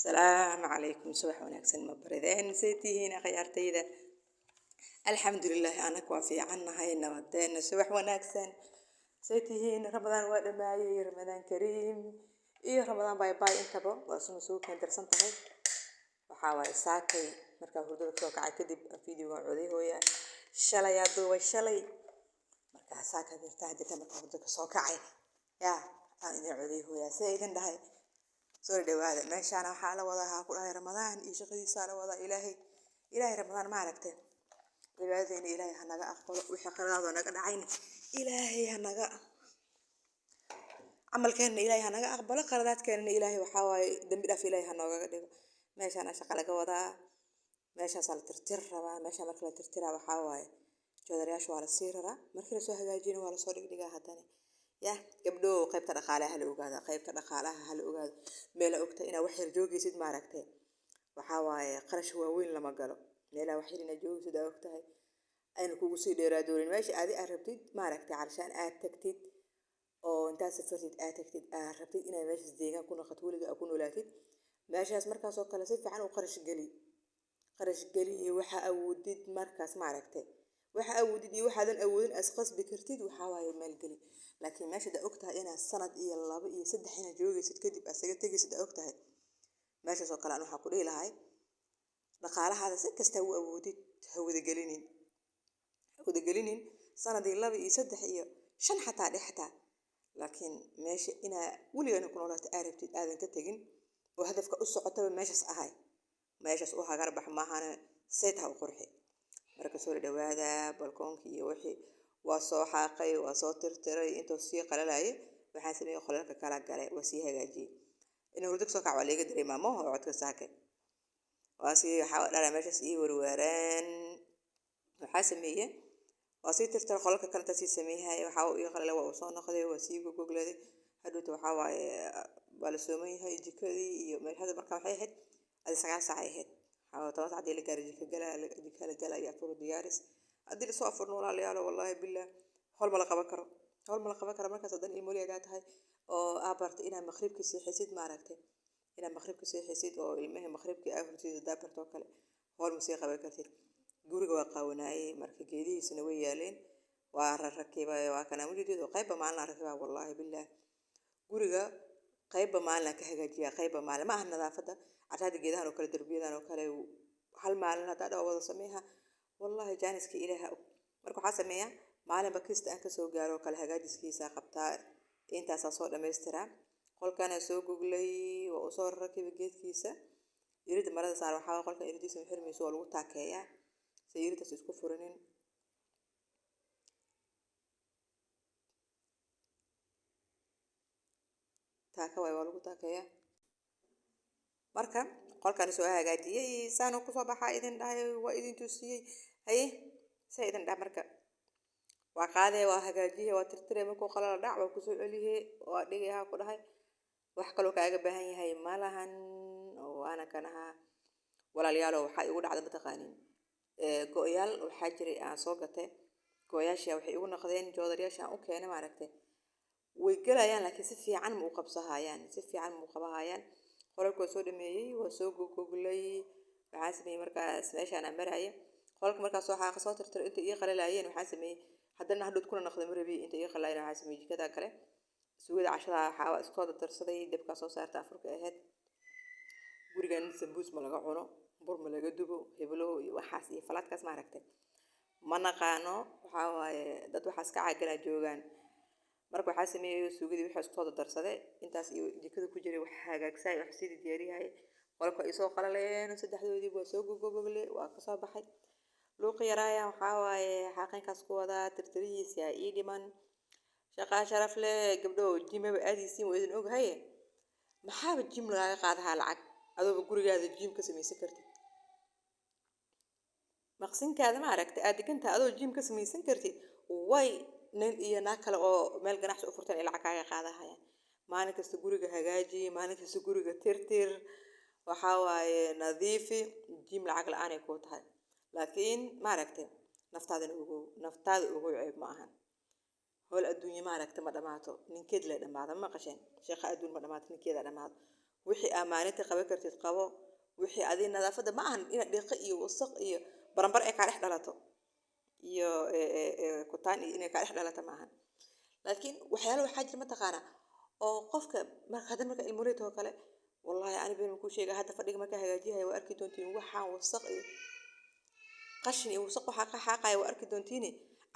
السلام عليكم صباح وناكسن مبردين سيتيهين خيارتيدا. الحمد لله أنا كوافي عنا هاي النبضين صباح وناكسن سيتيهين رمضان ودماي رمضان كريم إيه رمضان باي باي انتبه وأصلا سوق كان درسان هاي وحاول ساكي مركا هردو كوك عكدب فيديو عودي هويا شلي يادو وشلي مركا ساكا بيرتاح دتا مركا هردو سوكعي يا أنا عودي هويا سيدن دهاي soo dhawaada meeshaan waxaa la wadaa ku dhahay ramadaan iyo shaqadiisa la wadaa ilaahay ramadaan ma aragtay cibaadadeena ilaahay hanaga aqbalo wixii qaraado naga dhacayna ilaahay hanaga amalkeena ilaahay hanaga aqbalo qaradaadkeena ilaahay waxa waaye dambi dhaaf ilaahay hanaga dhigo meeshaan shaqa laga wadaa meeshaan sal tirtir rabaa meeshaan marka la tirtiraa waxa waaye joodariyaashu waa la sii raraa marka la soo hagaajino waa la soo dhigdhigaa hadana يا قبلو قيبت دقالها هل اوغادا قيبت دقالها هل اوغادا ميلا اوغتا انا وحير جوجيسيد ما aragtay waxa waaye qarash waaweyn lama galo meela waxir ina joogsid ogtahay ayna kugu sii dheeraadoorin meesha aad arabtid ma aragtay carshaan aad tagtid oo inta safartid aad tagtid aad rabtid inay meesha deegaan ku noqoto waliga ku noolaatid meeshaas markaas oo kale si fiican u qarash gali waxa awoodid markaas ma aragtay waxa awoodid iyo waxaadan awoodin asqas bikartid waxa waaye meel gali laakiin meesha da ogtahay ina sanad iyo 2 iyo 3 ina joogaysid kadib asaga tageysid ogtahay meesha soo kale waxa ku dhiilahay dhaqaalahaada si kasta uu awoodid hawada gelinin sanad iyo 2 iyo 3 iyo 5 xataa dhexta laakiin meesha ina waligeena ku noolaato arabtid aadan ka tagin oo hadafka u socotaba meeshas u hagar bax maahana seeta u qurxi marka soo dhawaada balkoonki iyo wixii waa soo xaaqay waa soo tirtiray inta sii qalalay waxa sameeyay qolalka kala galay waa sii hagaajiyay inuu hurdo soo kacay leega dareema ma oo codka saakay waa sii waxa dhala meeshas ii warwaraan waxa sameeyay waa sii tirtiray qolalka kala sii sameeyay waxa uu ii qalay waa soo noqday waa sii gogoladay hadhow waxa waaye bal soomayay jikadii iyo meeshada marka waxay ahayd adi 9 saac ahayd toban saacad la gaaray jikada gala ya furu diyaaris hadii soo afurno walaalayaal wallahi billah hol ma la qaban karo markaas hadan ilmooliyaga tahay oo abarta ina maqribka seexisid ma aragtay ina maqribka seexisid oo ilmaha maqribka aafurtida daabarto kale hol ma sii qaban kartid guriga waa qaawanaayay marka geedihiisna way yaaleen waa rakibay waa kana mujideedo qayb maalin rakibay wallahi billah guriga qayb maalin ka hagaajiya qayb maalin ma nadaafada عشان جيدان وكل دربيدان وكل هل معلنا هذا وضع سميها والله جانس كي إلها مركو حاسمية معلنا بكيست أنك سو جارو كل هجادس كي ساقبتا أنت أساسا لما يسترا قل كان سو جوجلي وأصور ركب جيت كيسة يريد مرة صار وحاول قل كان يريد يسمي حرمي سو الوقت تاكيا سيريد تسكو فرنين تاكوا يوالو تاكيا marka qolkan soo hagaajiyay saano ku soo baxaa idin dhahay waa idin tusiyay haye saydan dha marka waa qaaday waa hagaajiyay waa tirtiray markuu qalala dhac waa ku soo celiyay waa dhigay ku dhahay wax kale oo kaaga baahan yahay malahan oo ana kanaha walaalayaal waxa igu dhacday mataqaanin gooyaal waxa jiray aan soo gatay gooyaasha waxay igu noqdeen joodariyaasha u keenay ma aragtay way galayaan laakiin si fiican ma u qabsahayaan qolka soo dhameeyay waa soo gogoglay waxa sameeyay markaas meeshaan maraya qolka markaas waxa soo tirtir inta ii qalalayeen waxa sameeyay hadana hadhood kuna noqday marabi inta ii qalayeen waxa sameeyay jikada kale suugada cashada waxa isku darsaday dabka soo saarta afurka ahayd gurigan sambuus ma laga cuno bur ma laga dubo heblo iyo waxaas iyo falaadkaas ma aragtay ma naqaano waxa waaye dad waxaas ka caagana joogan marka waxa sameeyay suugadii waxa isku darsaday intaas iyo jikada ku jiray waxa hagaagsay wax sidii diyaariyahay qolka ay soo qalaleen saddexdoodii waa soo gogoglay waa ka soo baxay luuq yaraaya waxa waaye xaqinkaas ku wada tirtirihiisa ii dhiman shaqa sharaf leh gabdho jimaba aadiisiin way idin oghay maxaa jim laga qaadaha lacag adoo gurigaada jim ka sameeysan kartid maqsinkaada ma aragtay aad diganta adoo jim ka sameeysan kartid way nin iyo naag kale oo meel ganacsi u furtan ilaa kaaga qaadahaya maalin kasta guriga hagaaji maalin kasta guriga tirtir waxa waaye nadiifi jim lacag la'aan ay ku tahay laakiin ma aragtay naftaada ugu ceeb ma ahan hol adduunyo ma aragtay ma dhamaato ninkeed la dhamaado ma qasheen sheekha adduun ma dhamaato ninkeeda dhamaado wixii ammaanada qaban kartid qabo wixii adii nadaafada ma ahan inaad dhiiqo iyo wasaq iyo baranbar ay ka dhex dhalato iyo kutaan inay ka dhex dhalato ma ahan laakiin waxyaalo waxaa jira mataqaana oo qofka marka ilmuleed oo kale wallahi ani been ku sheegay hadda fadhiga marka hagaajiyahay waa arki doontiin waxaan wasaq iyo qashin iyo wasaq waxa ka xaqaya waa arki doontiin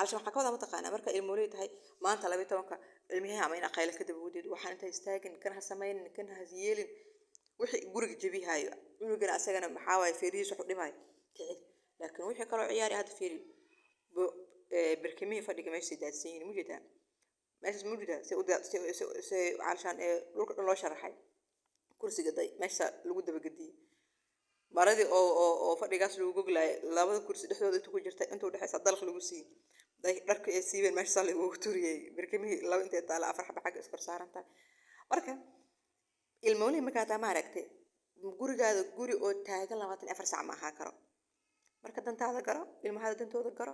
alshan waxa ka wada mataqaana marka ilmuleed tahay maanta 12ka ilmihiisa ama in aqayl ka daba wadeed waxaan inta istaagin kan ha sameeynin kan ha yeelin wixii guriga jabihayo cunugana asagana maxaa waay feeriis wax u dhimay laakiin wixii kale ciyaari hada feeri barkimii fadhiga meesha daadsiin mujida meesha mujida si alshan dhulka loo sharaxay kursiga day meesha lagu daba gadiyay maradii oo fadhigaas lagu goglay labada kursi dhexdooda inta ku jirta inta u dhaxaysa dalq lagu sii day dharka ay siibeen meesha lagu turiyay barkimii laba inta taala afar xaba xaq iskor saaranta marka ilmoolay marka taa ma aragtay gurigaada guri oo taagan 24 saac ma aha karo marka dantaada garo ilmaha dantooda garo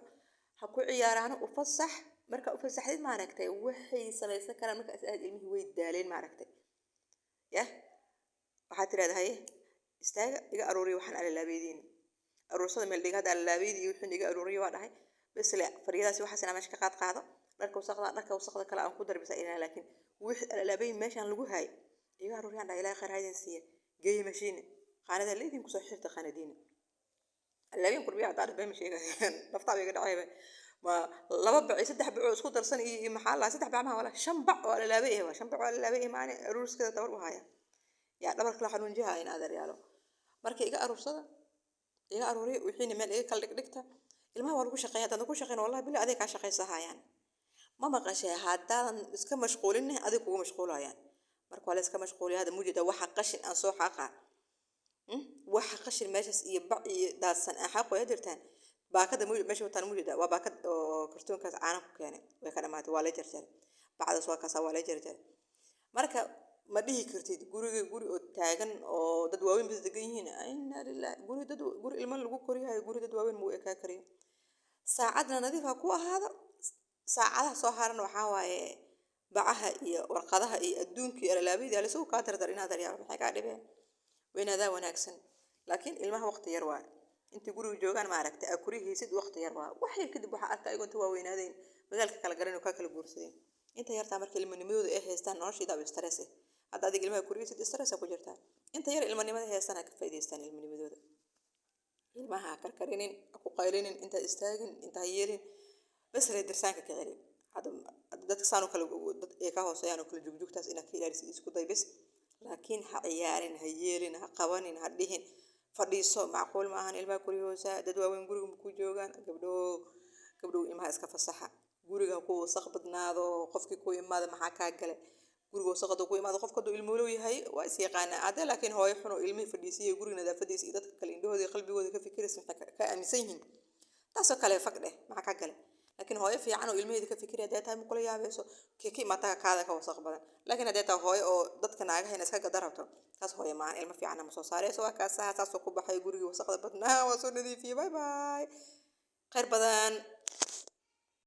ha ku ciyaaraan u fasax marka u fasaxid ma aragtay waxay samaysan karaan marka aad ilmihi way daaleen ma aragtay ya waxa tiraahday istaaga iga arooriyo waxaan ala laabeedin aroorsada meel dhigaad ala laabeedin wuxuu iga arooriyo waa dhahay bas la fariyadaasi waxa sanaa meesha ka qaado dharka wasaqda kala aan ku darbisa inaa laakiin wixii ala laabeedin meeshan lagu hay iga arooriyaan ilaa khayr haydan siiya geey mashiin qaanada leedin ku soo xirta qaanadiina laakiin qurbiya hada baa masheegayaan naftaa iga dhacay ma laba bacay saddex bac oo isku darsan iyo maxaa la saddex bac ma wala shan bac oo ala laabeeyay waa shan bac oo ala laabeeyay maana aroorskada tabar u haya ya dhabarka la xanuun jaha in aad yaalo marka iga aroorsada iga arooriyo wixii meel iga kala dhigta ilmaha waa lagu shaqeeyaa dad ku shaqeyn wallahi bilaa adeeg ka shaqeysahayaan ma maqashay hadaan iska mashquulin adeeg kugu mashquulayaan marka wala iska mashquuliyo hada mujida waxa qashin aan soo xaqa waxa qashin meeshas iyo bac iyo daadsan aan xaqo yadirtaan baakada meesha wataan mujida waa baakad oo kartoonkaas caana ku keenay way ka dhamaatay waa la jarjaray bacda soo kaasa waa la jarjaray marka ma dhihi kartid guri oo taagan oo dad waaweyn bas degan yihiin inna lillahi guri ilmo lagu koriyahay guri dad waaweyn muu ka kariyo saacadna nadiif ku ahaado saacadaha soo haran waxa waaye bacaha iyo warqadaha iyo adduunka ala laabeeyay la soo ka dardar inaad ariyaaro maxay ka dhibeen weenada wanaagsan laakiin ilmaha waqti yar waa inta guriga joogan ma aragtay akurihiisid waqti yar waa waxay kadib waxa arkay inta waa weenaadeen magaalka kala garan oo ka kala guursadeen inta yarta markii ilmanimadooda ay haystaan noloshooda way stress hadda adiga ilmaha kurihiisid stress ku jirta inta yar ilmanimada haystaan ka faa'iideystaan ilmanimadooda ilmaha karkarinin ku qaylinin inta istaagin inta yeelin bas la dirsaanka ka celin hada dadka saano kala dad ee ka hooseeyaan oo kala joogjoogtaas ina ka ilaalisid isku day bas laakiin ha ciyaarin ha yeelin ha qabanin ha dhihin fadhiiso macquul ma ahan ilmaha kuriyoosa dad waaweyn guriga ku joogan gabdho ilmaha iska fasaxa guriga ku wasaq badnaado qofkii ku imaado maxaa ka galay guriga wasaqada ku imaado qofka doo ilmoolow yahay waa is yaqaana aad laakiin hooyo xuno ilmihi fadhiisiyo guriga nadaafadiisa iyo dadka kale indhahooda qalbigooda ka fikiraysan ka aaminsan yihiin taasoo kale faqde maxaa ka galay laakiin hooyo fiican oo ilmaheeda ka fikiraya deetaa ma kula yaabayso kiki mata kaada ka wasaq badan laakiin deetaa hooyo oo dadka naagaha iska gadarabto taas hooyo ma ilma fiican ma soo saarayso waa ka saas ku baxay guriga wasaqda badnaa waa soo nadiifiyay bye bye khayr badan